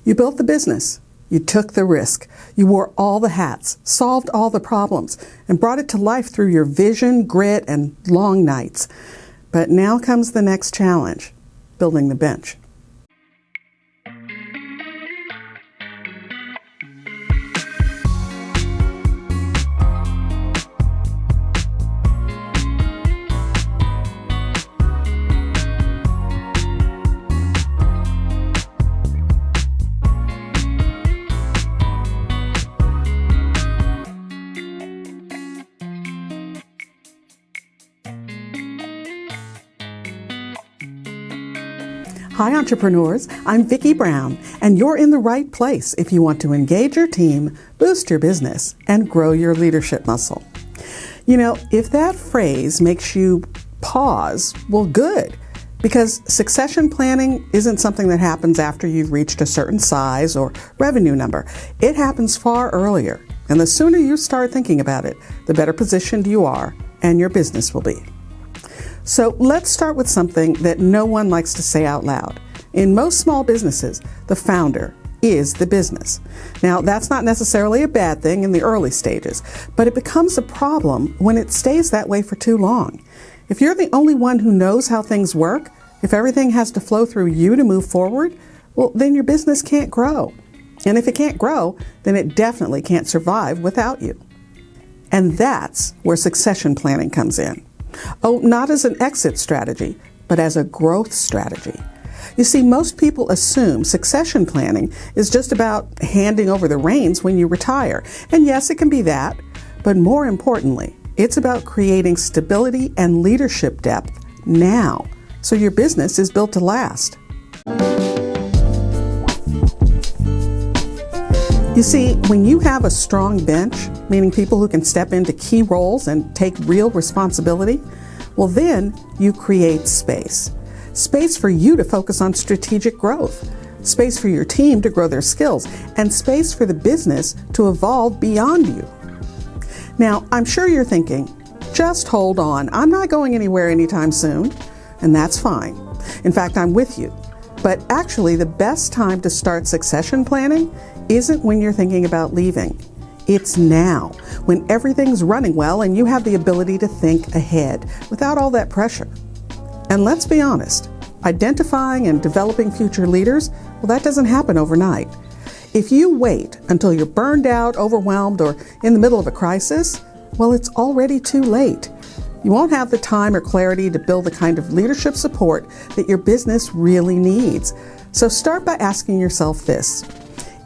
You built the business. You took the risk. You wore all the hats, solved all the problems, and brought it to life through your vision, grit, and long nights. But now comes the next challenge, building the bench. Hi entrepreneurs, I'm Vicky Brown, and you're in the right place if you want to engage your team, boost your business, and grow your leadership muscle. You know, if that phrase makes you pause, well good, because succession planning isn't something that happens after you've reached a certain size or revenue number. It happens far earlier, and the sooner you start thinking about it, the better positioned you are and your business will be. So let's start with something that no one likes to say out loud. In most small businesses, the founder is the business. Now, that's not necessarily a bad thing in the early stages, but it becomes a problem when it stays that way for too long. If you're the only one who knows how things work, if everything has to flow through you to move forward, well, then your business can't grow. And if it can't grow, then it definitely can't survive without you. And that's where succession planning comes in. Oh, not as an exit strategy, but as a growth strategy. You see, most people assume succession planning is just about handing over the reins when you retire. And yes, it can be that, but more importantly, it's about creating stability and leadership depth now, so your business is built to last. You see, when you have a strong bench, meaning people who can step into key roles and take real responsibility, well then you create space. Space for you to focus on strategic growth, space for your team to grow their skills, and space for the business to evolve beyond you. Now, I'm sure you're thinking, just hold on, I'm not going anywhere anytime soon, and that's fine. In fact, I'm with you. But actually, the best time to start succession planning isn't when you're thinking about leaving. It's now, when everything's running well and you have the ability to think ahead without all that pressure. And let's be honest, identifying and developing future leaders, well, that doesn't happen overnight. If you wait until you're burned out, overwhelmed, or in the middle of a crisis, well, it's already too late. You won't have the time or clarity to build the kind of leadership support that your business really needs. So start by asking yourself this.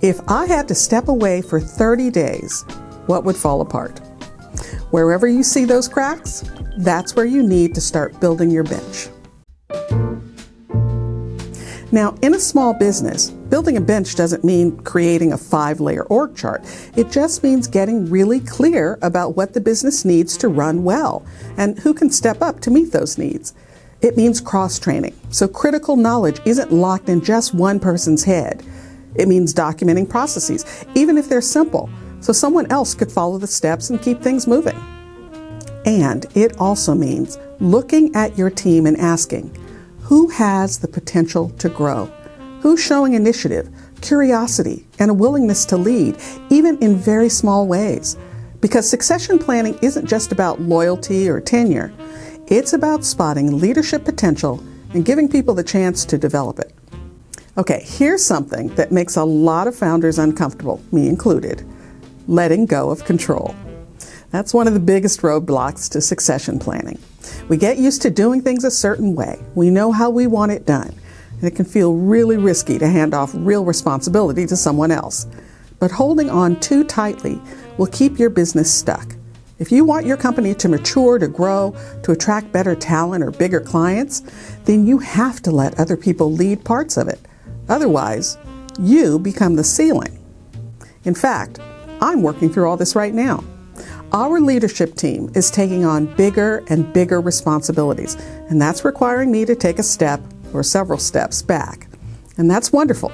If I had to step away for 30 days, what would fall apart? Wherever you see those cracks, that's where you need to start building your bench. Now, in a small business, building a bench doesn't mean creating a 5-layer org chart. It just means getting really clear about what the business needs to run well and who can step up to meet those needs. It means cross-training, so critical knowledge isn't locked in just one person's head. It means documenting processes, even if they're simple, so someone else could follow the steps and keep things moving. And it also means looking at your team and asking, who has the potential to grow? Who's showing initiative, curiosity, and a willingness to lead, even in very small ways? Because succession planning isn't just about loyalty or tenure. It's about spotting leadership potential and giving people the chance to develop it. Okay, here's something that makes a lot of founders uncomfortable, me included: letting go of control. That's one of the biggest roadblocks to succession planning. We get used to doing things a certain way. We know how we want it done, and it can feel really risky to hand off real responsibility to someone else. But holding on too tightly will keep your business stuck. If you want your company to mature, to grow, to attract better talent or bigger clients, then you have to let other people lead parts of it. Otherwise, you become the ceiling. In fact, I'm working through all this right now. Our leadership team is taking on bigger and bigger responsibilities, and that's requiring me to take a step or several steps back. And that's wonderful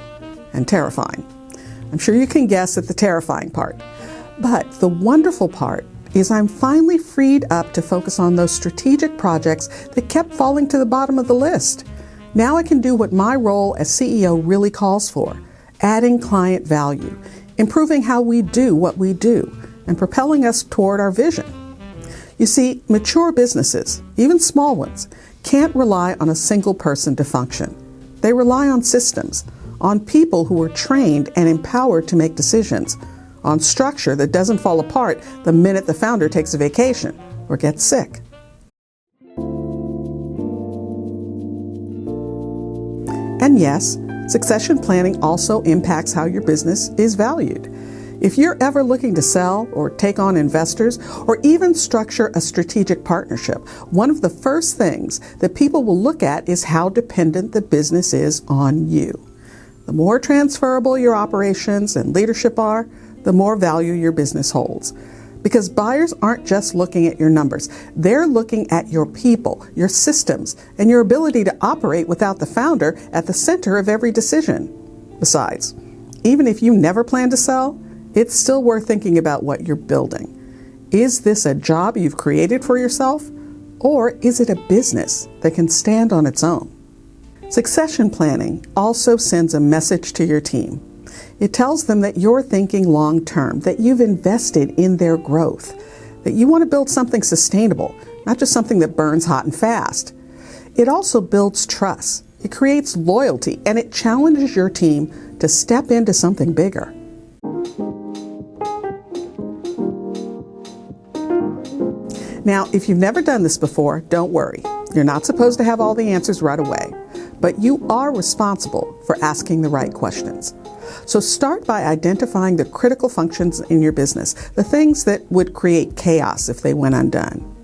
and terrifying. I'm sure you can guess at the terrifying part. But the wonderful part is I'm finally freed up to focus on those strategic projects that kept falling to the bottom of the list. Now I can do what my role as CEO really calls for, adding client value, improving how we do what we do, and propelling us toward our vision. You see, mature businesses, even small ones, can't rely on a single person to function. They rely on systems, on people who are trained and empowered to make decisions, on structure that doesn't fall apart the minute the founder takes a vacation or gets sick. And yes, succession planning also impacts how your business is valued. If you're ever looking to sell or take on investors or even structure a strategic partnership, one of the first things that people will look at is how dependent the business is on you. The more transferable your operations and leadership are, the more value your business holds. Because buyers aren't just looking at your numbers, they're looking at your people, your systems, and your ability to operate without the founder at the center of every decision. Besides, even if you never plan to sell, it's still worth thinking about what you're building. Is this a job you've created for yourself, or is it a business that can stand on its own? Succession planning also sends a message to your team. It tells them that you're thinking long term, that you've invested in their growth, that you want to build something sustainable, not just something that burns hot and fast. It also builds trust, it creates loyalty, and it challenges your team to step into something bigger. Now, if you've never done this before, don't worry. You're not supposed to have all the answers right away, but you are responsible for asking the right questions. So start by identifying the critical functions in your business, the things that would create chaos if they went undone.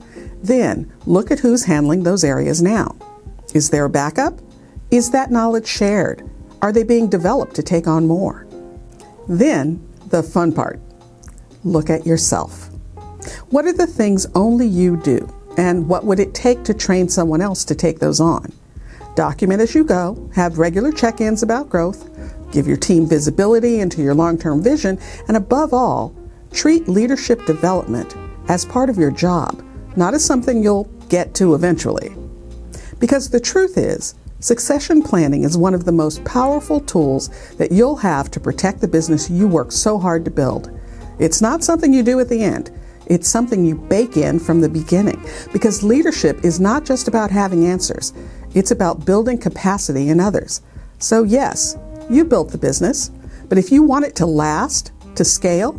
Then look at who's handling those areas now. Is there a backup? Is that knowledge shared? Are they being developed to take on more? Then, the fun part. Look at yourself. What are the things only you do, and what would it take to train someone else to take those on? Document as you go, have regular check-ins about growth, give your team visibility into your long-term vision, and above all, treat leadership development as part of your job, not as something you'll get to eventually. Because the truth is, succession planning is one of the most powerful tools that you'll have to protect the business you work so hard to build. It's not something you do at the end. It's something you bake in from the beginning, because leadership is not just about having answers. It's about building capacity in others. So yes, you built the business, but if you want it to last, to scale,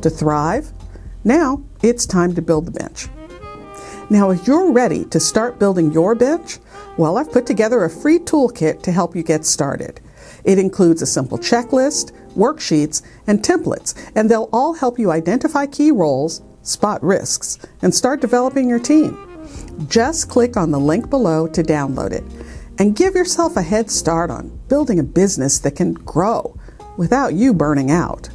to thrive, now it's time to build the bench. Now, if you're ready to start building your bench, well, I've put together a free toolkit to help you get started. It includes a simple checklist, worksheets, and templates, and they'll all help you identify key roles, spot risks, and start developing your team. Just click on the link below to download it and give yourself a head start on building a business that can grow without you burning out.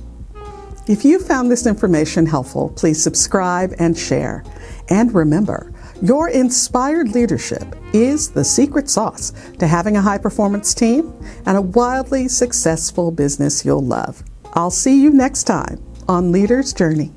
If you found this information helpful, please subscribe and share. And remember, your inspired leadership is the secret sauce to having a high-performance team and a wildly successful business you'll love. I'll see you next time on Leader's Journey.